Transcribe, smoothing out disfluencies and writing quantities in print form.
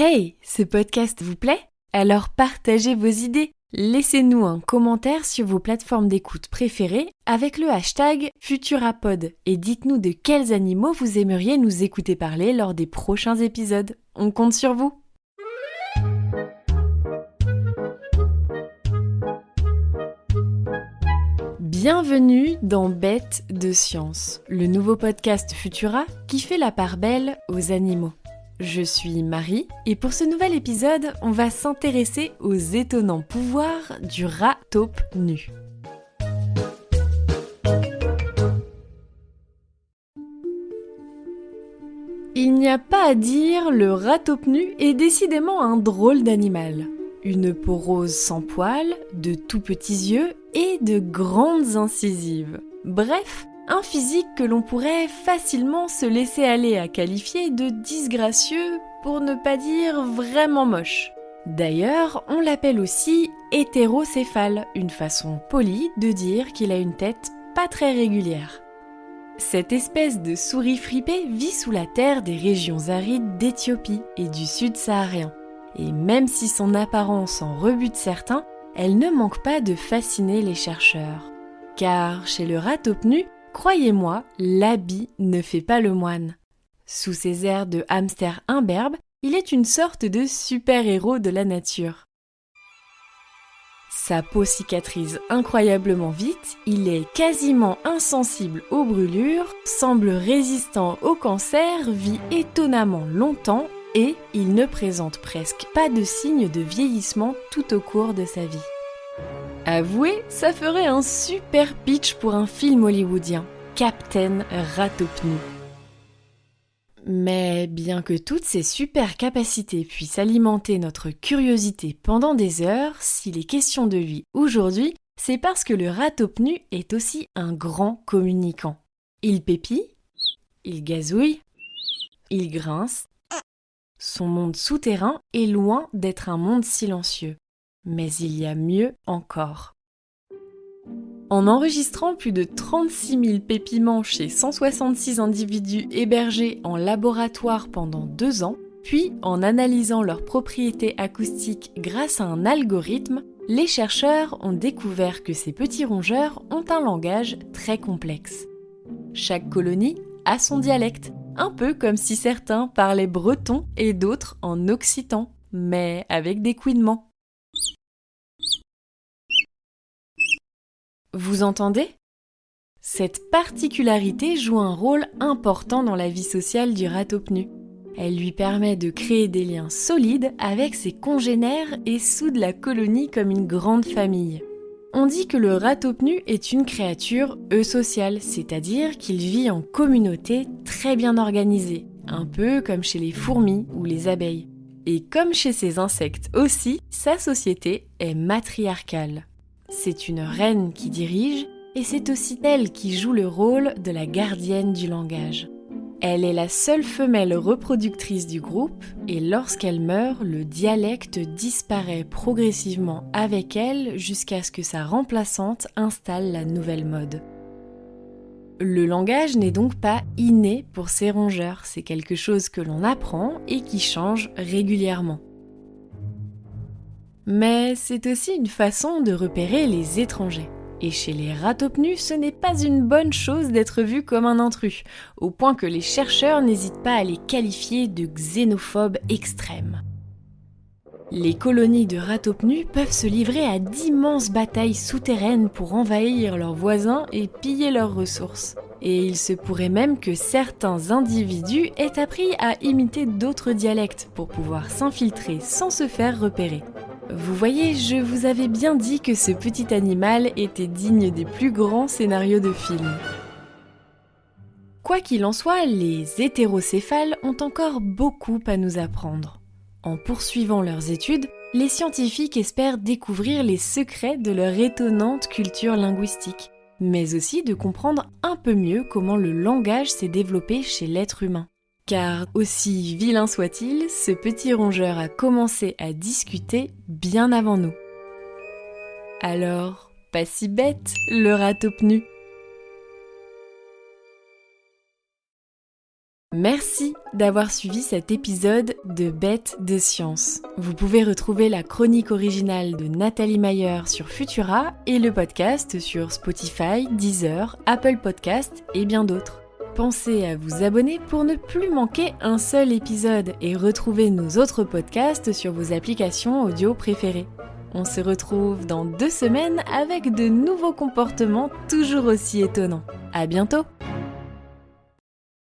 Hey, ce podcast vous plaît? Alors partagez vos idées. Laissez-nous un commentaire sur vos plateformes d'écoute préférées avec le hashtag Futurapod et dites-nous de quels animaux vous aimeriez nous écouter parler lors des prochains épisodes. On compte sur vous. Bienvenue dans Bêtes de science, le nouveau podcast Futura qui fait la part belle aux animaux. Je suis Marie et pour ce nouvel épisode, on va s'intéresser aux étonnants pouvoirs du rat taupe nu. Il n'y a pas à dire, le rat taupe nu est décidément un drôle d'animal. Une peau rose sans poils, de tout petits yeux et de grandes incisives. Bref, un physique que l'on pourrait facilement se laisser aller à qualifier de disgracieux, pour ne pas dire vraiment moche. D'ailleurs, on l'appelle aussi hétérocéphale, une façon polie de dire qu'il a une tête pas très régulière. Cette espèce de souris fripée vit sous la terre des régions arides d'Éthiopie et du sud saharien. Et même si son apparence en rebute certains, elle ne manque pas de fasciner les chercheurs. Car chez le rat taupe nu, croyez-moi, l'habit ne fait pas le moine. Sous ses airs de hamster imberbe, il est une sorte de super-héros de la nature. Sa peau cicatrise incroyablement vite, il est quasiment insensible aux brûlures, semble résistant au cancer, vit étonnamment longtemps et il ne présente presque pas de signes de vieillissement tout au cours de sa vie. Avouez, ça ferait un super pitch pour un film hollywoodien, Captain Rat taupe nu. Mais bien que toutes ces super capacités puissent alimenter notre curiosité pendant des heures, s'il est question de lui aujourd'hui, c'est parce que le rat taupe nu est aussi un grand communicant. Il pépie, il gazouille, il grince. Son monde souterrain est loin d'être un monde silencieux. Mais il y a mieux encore. En enregistrant plus de 36 000 pépiments chez 166 individus hébergés en laboratoire pendant 2 ans, puis en analysant leurs propriétés acoustiques grâce à un algorithme, les chercheurs ont découvert que ces petits rongeurs ont un langage très complexe. Chaque colonie a son dialecte, un peu comme si certains parlaient breton et d'autres en occitan, mais avec des couinements. Vous entendez? Cette particularité joue un rôle important dans la vie sociale du rat taupe nu. Elle lui permet de créer des liens solides avec ses congénères et soude la colonie comme une grande famille. On dit que le rat taupe nu est une créature eusociale, c'est-à-dire qu'il vit en communauté très bien organisée, un peu comme chez les fourmis ou les abeilles. Et comme chez ces insectes aussi, sa société est matriarcale. C'est une reine qui dirige et c'est aussi elle qui joue le rôle de la gardienne du langage. Elle est la seule femelle reproductrice du groupe et lorsqu'elle meurt, le dialecte disparaît progressivement avec elle jusqu'à ce que sa remplaçante installe la nouvelle mode. Le langage n'est donc pas inné pour ces rongeurs, c'est quelque chose que l'on apprend et qui change régulièrement. Mais c'est aussi une façon de repérer les étrangers. Et chez les rats taupe nus, ce n'est pas une bonne chose d'être vu comme un intrus, au point que les chercheurs n'hésitent pas à les qualifier de xénophobes extrêmes. Les colonies de rats taupe nus peuvent se livrer à d'immenses batailles souterraines pour envahir leurs voisins et piller leurs ressources. Et il se pourrait même que certains individus aient appris à imiter d'autres dialectes pour pouvoir s'infiltrer sans se faire repérer. Vous voyez, je vous avais bien dit que ce petit animal était digne des plus grands scénarios de films. Quoi qu'il en soit, les hétérocéphales ont encore beaucoup à nous apprendre. En poursuivant leurs études, les scientifiques espèrent découvrir les secrets de leur étonnante culture linguistique, mais aussi de comprendre un peu mieux comment le langage s'est développé chez l'être humain. Car, aussi vilain soit-il, ce petit rongeur a commencé à discuter bien avant nous. Alors, pas si bête, le rat taupe nu. Merci d'avoir suivi cet épisode de Bêtes de Science. Vous pouvez retrouver la chronique originale de Nathalie Mayer sur Futura et le podcast sur Spotify, Deezer, Apple Podcasts et bien d'autres. Pensez à vous abonner pour ne plus manquer un seul épisode et retrouver nos autres podcasts sur vos applications audio préférées. On se retrouve dans 2 semaines avec de nouveaux comportements toujours aussi étonnants. À bientôt!